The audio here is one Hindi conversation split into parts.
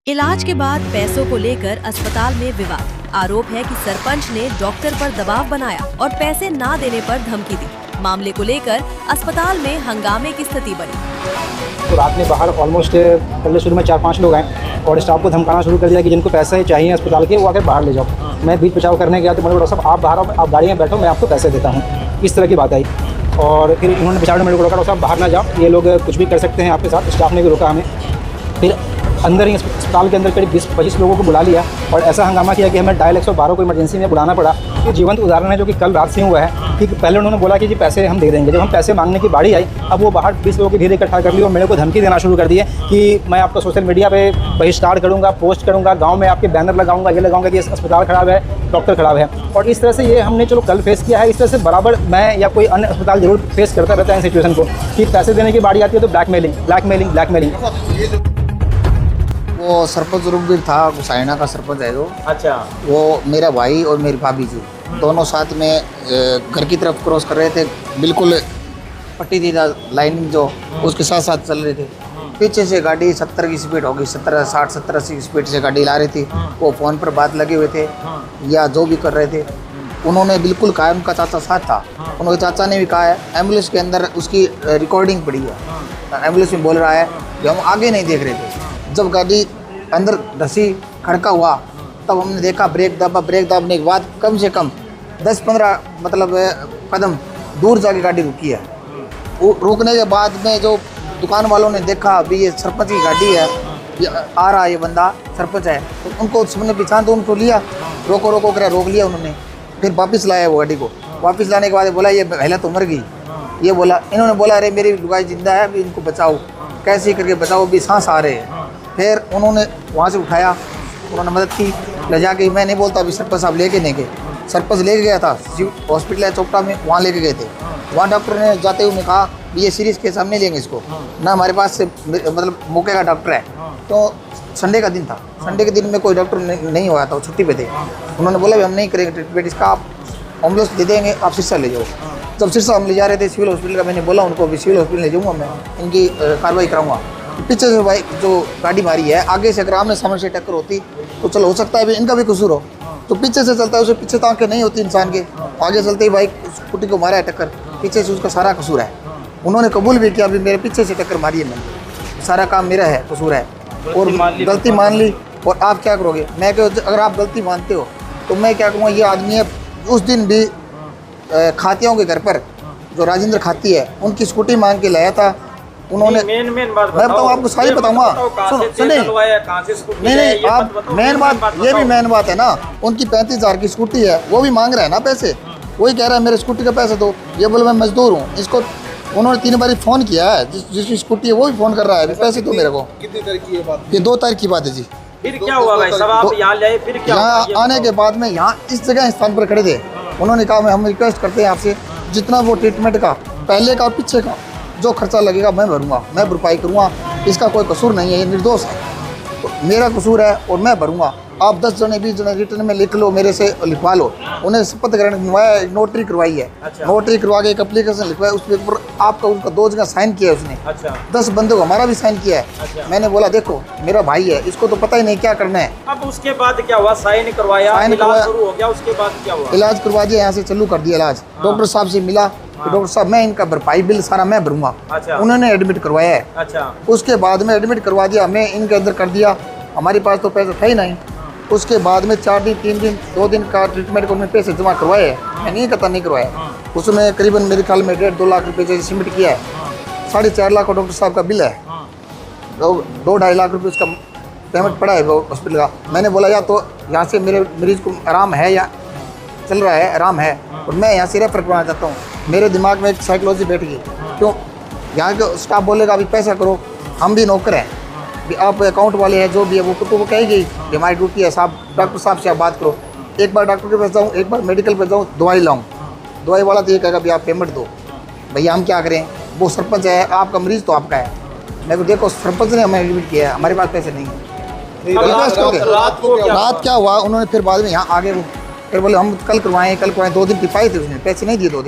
इलाज के बाद पैसों को लेकर अस्पताल में विवाद। आरोप है कि सरपंच ने डॉक्टर पर दबाव बनाया और पैसे ना देने पर धमकी दी। मामले को लेकर अस्पताल में हंगामे की स्थिति बनी। तो रात में बाहर ऑलमोस्ट पहले शुरू में 4-5 लोग आए और स्टाफ को धमकाना शुरू कर दिया कि जिनको पैसे चाहिए अस्पताल के वो आकर बाहर ले जाओ। मैं बीच बचाव करने गया तो मैंने डॉक्टर साहब आप बाहर आओ, आप गाड़ी में बैठो, मैं आपको पैसे देता हूँ। इस तरह की बात आई और फिर इन्होंने बचाव मेरे को रोका, डॉक्टर साहब बाहर ना जाओ, ये लोग कुछ भी कर सकते हैं आपके साथ। स्टाफ ने भी रोका हमें। फिर अंदर ही अस्पताल के अंदर करीब 20-25 लोगों को बुला लिया और ऐसा हंगामा किया कि हमें डायल 112 को इमरजेंसी में बुलाना पड़ा। ये जीवंत उदाहरण है जो कि कल रात से हुआ है कि पहले उन्होंने बोला कि जी पैसे हम दे देंगे। जब हम पैसे मांगने की बारी आई, अब वो बाहर 20 लोगों की भीड़ इकट्ठा कर ली और मेरे को धमकी देना शुरू कर दी है कि मैं आपका सोशल मीडिया पे बहिष्कार करूँगा, पोस्ट करूँगा, गाँव में आपके बैनर लगाऊंगा, ये लगाऊंगा कि अस्पताल खराब है, डॉक्टर खराब है। और इस तरह से ये हमने चलो कल फेस किया है, इस तरह से बराबर मैं या कोई अन्य अस्पताल जरूर फेस करता रहता है इन सिचुएशन को कि पैसे देने की बारी आती है तो ब्लैकमेलिंग। वो सरपंच रूपवीर था, हुसैना का सरपंच है जो। अच्छा। वो मेरा भाई और मेरी भाभी जी दोनों साथ में घर की तरफ क्रॉस कर रहे थे। बिल्कुल पट्टी थी लाइनिंग जो, उसके साथ साथ चल रहे थे। पीछे से गाड़ी 70 की स्पीड होगी, 60-70-80 की स्पीड से गाड़ी ला रही थी। वो फ़ोन पर बात लगे हुए थे या जो भी कर रहे थे। उन्होंने बिल्कुल कहा, उनका चाचा साथ था, उनके चाचा ने भी कहा है। एम्बुलेंस के अंदर उसकी रिकॉर्डिंग पड़ी है। एम्बुलेंस में बोल रहा है कि हम आगे नहीं देख रहे थे। जब गाड़ी अंदर धसी खड़का हुआ तब हमने देखा, ब्रेक दाबने के बाद कम से कम 10-15 मतलब कदम दूर जाके गाड़ी रुकी है। रुकने के बाद में जो दुकान वालों ने देखा अभी ये सरपंच की गाड़ी है, ये आ रहा है, ये बंदा सरपंच है, तो उनको सबने पहचान तो उनको लिया, रोको कर रोक लिया उन्होंने। फिर वापस लाया वो गाड़ी को। वापस लाने के बाद बोला ये महिला तो मर गई। ये बोला, इन्होंने बोला अरे मेरी लुगाई जिंदा है, अभी इनको बचाओ, कैसे करके बचाओ, अभी सांस आ रहे हैं। फिर उन्होंने वहाँ से उठाया, उन्होंने मदद की ले जाके। मैं नहीं बोलता अभी सरपंच साहब लेके नहीं गए, सरपंच लेके गया था हॉस्पिटल है चोपटा में, वहाँ लेके गए थे। वहाँ डॉक्टर ने जाते हुए कहा ये सीरियस केस हम नहीं लेंगे इसको ना, हमारे पास से मतलब मौके का डॉक्टर है। तो संडे का दिन था, संडे के दिन में कोई डॉक्टर नहीं हुआ था, वो छुट्टी पे थे। उन्होंने बोला हम नहीं करेंगे ट्रीटमेंट इसका, आप एम्बुलेंस दे देंगे, आप सिरसा ले जाओ। जब सिरसा हम ले जा रहे थे सिविल हॉस्पिटल का, मैंने बोला उनको अभी सिविल हॉस्पिटल ले जाऊँगा, मैं इनकी कार्रवाई कराऊँगा। पीछे से बाइक जो गाड़ी मारी है, आगे से अगर आमने सामने से टक्कर होती तो चलो हो सकता है इनका भी कसूर हो। तो पीछे से चलता है, उसे पीछे तांखें नहीं होती इंसान के, आगे चलते ही बाइक स्कूटी को मारा है टक्कर, पीछे से उसका सारा कसूर है। उन्होंने कबूल भी किया अभी मेरे पीछे से टक्कर मारी है मैंने, सारा काम मेरा है, कसूर है और गलती मान ली। और आप क्या करोगे? मैं अगर आप गलती मानते हो तो मैं क्या कहूँगा, ये आदमी है उस दिन भी खातियों के घर पर जो राजेंद्र खाती है उनकी स्कूटी मांग के लाया था उन्होंने। मेन बात मैं बताऊँ आपको, सारी बताऊँगा, सुनिए। नहीं आप मेन बात, ये भी मेन बात है ना, उनकी 35,000 की स्कूटी है, वो भी मांग रहा है ना पैसे। वही कह रहा है मेरे स्कूटी का पैसे दो, ये बोले मैं मजदूर हूँ। इसको उन्होंने 3 बार फ़ोन किया है, जिसकी स्कूटी है वो भी फ़ोन कर रहा है पैसे दो मेरे को। कितनी तारीख की ये बात? ये 2 तारीख की बात है जी। फिर क्या हुआ भाई साहब, आप यहाँ ले आए, फिर क्या? यहाँ आने के बाद में यहाँ इस जगह स्थान पर खड़े थे, उन्होंने कहा हम रिक्वेस्ट करते हैं आपसे जितना वो ट्रीटमेंट का पहले का पीछे का जो खर्चा लगेगा मैं भरूँगा, मैं भरपाई करूँगा, इसका कोई कसूर नहीं है, ये निर्दोष है, तो मेरा कसूर है और मैं भरूँगा। आप 10 जने 20 जने रिटर्न में लिख लो, मेरे से लिखवा लो। उन्हें शपथ ग्रहण करवाया, एक नोटरी करवाई है। अच्छा। नोटरी करवा के एक एप्लीकेशन लिखवाया, उस पर आपका उसका 2 जगह साइन किया है उसने। अच्छा। 10 बंदों को हमारा भी साइन किया है। अच्छा। मैंने बोला देखो मेरा भाई है, इसको तो पता ही नहीं क्या करना है। अब उसके बाद क्या हुआ? साइन करवाया, इलाज शुरू हो गया, उसके बाद क्या हुआ? इलाज करवा दिया, यहाँ से चालू कर दिया इलाज। डॉक्टर साहब से मिला, डॉक्टर साहब मैं इनका भरपाई बिल सारा मैं भरूंगा। अच्छा। उन्होंने एडमिट करवाया है। अच्छा। उसके बाद में एडमिट करवा दिया, मैं इनके अंदर कर दिया, हमारे पास तो पैसा था ही नहीं। उसके बाद में 4 दिन 3 दिन 2 दिन का ट्रीटमेंट को उन्होंने पैसे जमा करवाए हैं, मैं नहीं कहता नहीं करवाया। उसमें करीबन मेरे ख्याल में 1.5-2 लाख रुपये जैसे सिमिट किया है। 4.5 लाख का डॉक्टर साहब का बिल है, 2-2.5 लाख रुपये उसका पेमेंट पड़ा है वो हॉस्पिटल का। मैंने बोला या तो यहाँ से मेरे मरीज़ को आराम है या चल रहा है, आराम है, और मैं यहाँ से रेफर करवाना चाहता हूँ। मेरे दिमाग में एक साइकोलॉजी बैठ गई, क्यों यहाँ के स्टाफ बोलेगा अभी पैसा करो, हम भी नौकर हैं, आप अकाउंट वाले हैं, जो भी है वो कहेगी कि हमारी ड्यूटी है साहब, डॉक्टर साहब से आप बात करो। एक बार डॉक्टर के पास जाऊँ, एक बार मेडिकल पर जाऊँ, दवाई लाऊँ, दवाई वाला तो ये कहेगा भाई आप पेमेंट दो। भैया हम क्या करें, वो सरपंच है, आपका मरीज़ तो आपका है। मैं को देखो सरपंच ने हमें एडमिट किया है, हमारे पास पैसे नहीं है। रात क्या हुआ, उन्होंने फिर बाद में यहाँ आगे वो फिर बोले हम कल करवाएं 2 दिन टिपाए थे, उसने पैसे नहीं दिए, 2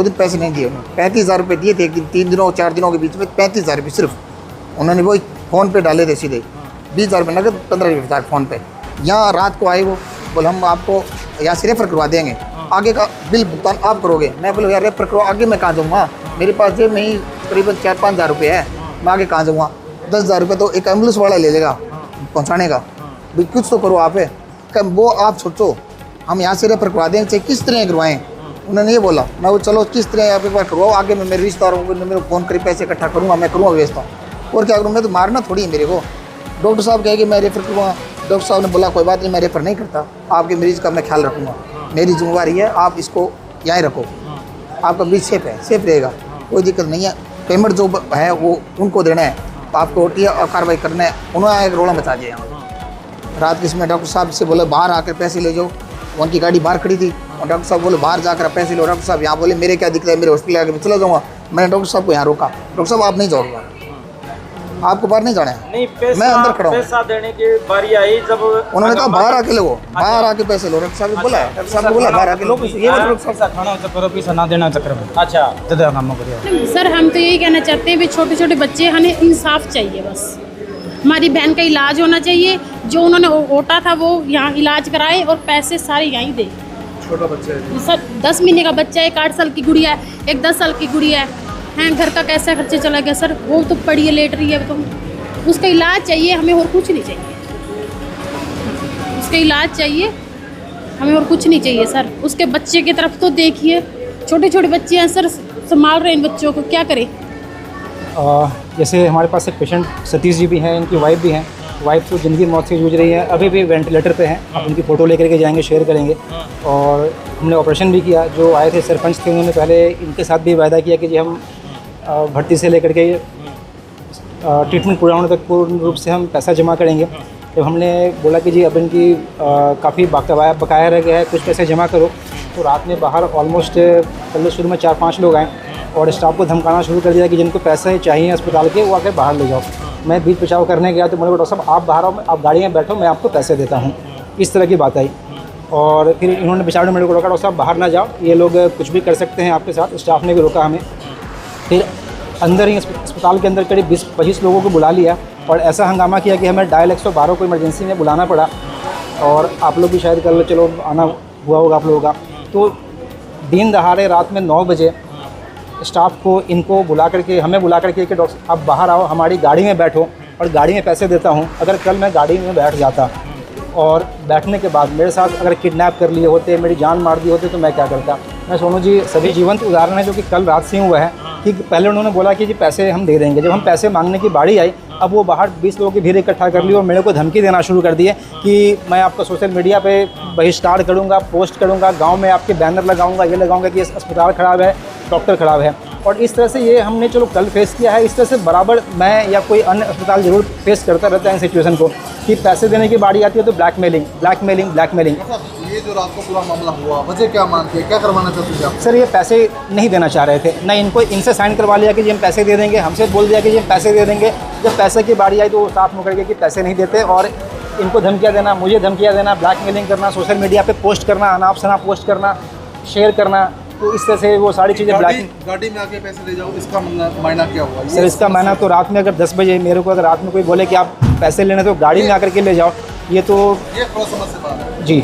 दिन पैसे नहीं दिए उन्होंने। 35,000 रुपये दिए थे एक दिन, 3 दिनों 4 दिनों के बीच में 35,000 रुपये सिर्फ उन्होंने वही फ़ोन पे डाले थे सीधे। 20,000 रुपये नगद, 15,000 फ़ोन पे। यहाँ रात को आए वो बोले हम आपको यहाँ से रेफ़र करवा देंगे, आगे का बिल भुगतान आप करोगे। मैं बोला यार रेफ़र करो, आगे मैं कहाँ जाऊँगा, मेरे पास जेब में ही करीबन 4-5 हज़ार रुपये है, मैं आगे कहाँ जाऊँगा। 10,000 रुपये तो एक एम्बुलेंस वाला ले लेगा पहुँचाने का, भाई कुछ तो करो आप। वो आप सोचो हम यहाँ से रेफ़र करवा देंगे, चाहे किस तरह करवाएं। उन्होंने ये बोला, मैं वो चलो किस तरह आप एक बार करवाओ, आगे मैं मेरे रिश्तेदारों को मेरे फ़ोन कर पैसे इकट्ठा करूँगा, मैं करूँगा व्यवस्था, और क्या करूँ, मैं तो मारना थोड़ी है मेरे को। डॉक्टर साहब कहे कि मैं रेफ़र करूँगा, डॉक्टर साहब ने बोला कोई बात नहीं, मैं रेफ़र नहीं करता, आपके मरीज़ का मैं ख्याल रखूँगा, मेरी जिम्मेवारी है, आप इसको यहाँ रखो, आपका मरीज सेफ है, सेफ रहेगा, कोई दिक्कत नहीं है। पेमेंट जो है वो उनको देना है, आपको OT कार्रवाई करना है। उन्होंने एक रोड़ा मचा दिया यहाँ रात के समय। डॉक्टर साहब से बोले बाहर आकर पैसे ले जाओ, उनकी गाड़ी बाहर खड़ी थी और डॉक्टर साहब बोले बाहर जाकर पैसे लो। डॉक्टर साहब यहाँ बोले मेरे क्या दिक्कत है, मेरे हॉस्पिटल आके मैं चला जाऊँगा। मैंने डॉक्टर साहब को यहाँ रोका, डॉक्टर साहब आप नहीं जाओगे, आपको बाहर नहीं जाना है। नहीं, पैसा, मैं अंदर खड़ा हूँ। पैसा देने की बारी आई जब उन्होंने कहा बाहर आके लो, बाहर आके पैसे लो। डॉक्टर साहब ने बोला, डॉक्टर साहब ने बोला बाहर आके लो पैसे, ये मतलब डॉक्टर साहब खाना चक्कर पैसा ना देना चक्कर में अच्छा ज़्यादा काम करिए। सर हम तो यही कहना चाहते हैं भी छोटे छोटे बच्चे हमें इंसाफ चाहिए, बस हमारी बहन का इलाज होना चाहिए, जो उन्होंने ओटा था वो यहाँ इलाज कराए और पैसे सारे यहीं दे। छोटा बच्चा है सर 10 महीने का बच्चा है, 8 साल की गुड़िया है, एक 10 साल की गुड़िया है, घर का कैसा खर्चे चला गया सर, वो तो पड़ी है लेट रही है, तो उसका इलाज चाहिए हमें, और कुछ नहीं चाहिए, उसका इलाज चाहिए हमें, और कुछ नहीं चाहिए सर। उसके बच्चे की तरफ तो देखिए, छोटे छोटे बच्चे हैं सर, संभाल रहे हैं इन बच्चों को, क्या करें। जैसे हमारे पास एक पेशेंट सतीश जी भी हैं, इनकी वाइफ भी हैं, वाइफ तो ज़िंदगी मौत से जूझ रही है, अभी भी वेंटिलेटर पे हैं। आप उनकी फ़ोटो लेकर के जाएंगे, शेयर करेंगे। और हमने ऑपरेशन भी किया, जो आए थे सरपंच थे, उन्होंने पहले इनके साथ भी वायदा किया कि जी हम भर्ती से लेकर के ट्रीटमेंट पूरा होने तक पूर्ण रूप से हम पैसा जमा करेंगे। जब हमने बोला कि जी अब इनकी काफ़ी बकाया रह गया है, कुछ पैसे जमा करो, तो रात में बाहर ऑलमोस्ट पहले शुरू में 4-5 लोग आए और स्टाफ को धमकाना शुरू कर दिया कि जिनको पैसे चाहिए अस्पताल के वो आकर बाहर ले जाओ। मैं बीच बचाव करने गया तो मैंने बोला डॉक्टर साहब आप बाहर आओ, आप गाड़ी में बैठो, मैं आपको पैसे देता हूँ, इस तरह की बात आई। और फिर इन्होंने बचाव में मेरे को रोका, डॉक्टर साहब बाहर ना जाओ, ये लोग कुछ भी कर सकते हैं आपके साथ। स्टाफ ने भी रोका हमें। फिर अंदर ही अस्पताल के अंदर करीब 20-25 लोगों को बुला लिया और ऐसा हंगामा किया कि हमें डायल 112 को इमरजेंसी में बुलाना पड़ा। और आप लोग भी शायद कल चलो आना हुआ होगा आप लोगों का। तो दिन दहाड़े रात में 9 बजे स्टाफ को इनको बुला करके, हमें बुला करके कि डॉक्टर आप बाहर आओ, हमारी गाड़ी में बैठो, और गाड़ी में पैसे देता हूँ। अगर कल मैं गाड़ी में बैठ जाता और बैठने के बाद मेरे साथ अगर किडनैप कर लिए होते, मेरी जान मार दी होती, तो मैं क्या करता। मैं सोनू जी सभी जीवंत उदाहरण है जो कि कल रात से हुआ है कि पहले उन्होंने बोला कि जी पैसे हम दे देंगे। जब हम पैसे मांगने की बारी आई, अब वो बाहर 20 लोगों की भीड़ इकट्ठा कर ली और मेरे को धमकी देना शुरू कर दिए कि मैं आपको सोशल मीडिया पे बहिष्कार करूँगा, पोस्ट करूँगा, गांव में आपके बैनर लगाऊँगा, ये लगाऊँगा कि अस्पताल ख़राब है, डॉक्टर ख़राब है। और इस तरह से ये हमने चलो कल फेस किया है, इस तरह से बराबर मैं या कोई अन्य अस्पताल ज़रूर फेस करता रहता है इन सिचुएशन को कि पैसे देने की बारी आती है तो ब्लैकमेलिंग। ये जो रात को पूरा मामला हुआ, वजह क्या मानते हैं, क्या करवाना चाहते थे आप? सर ये पैसे नहीं देना चाह रहे थे, ना इनसे साइन करवा लिया कि जी हम पैसे दे देंगे, हमसे बोल दिया कि जी हम पैसे दे देंगे। जब पैसे की बारी आई तो वो साफ मुकर गए कि पैसे नहीं देते और इनको धमकियाँ देना, मुझे धमकियाँ देना, ब्लैकमेलिंग करना, सोशल मीडिया पे पोस्ट करना, अनाप शनाप पोस्ट करना, शेयर करना। तो इस तरह से वो सारी चीज़ें गाड़ी में आके पैसे ले जाओ, इसका मायना क्या हुआ? सर इसका मायना तो रात में अगर 10 बजे मेरे को अगर रात में कोई बोले कि आप पैसे लेने तो गाड़ी में आकर के ले जाओ, ये तो ये थोड़ा समझ से बात है जी।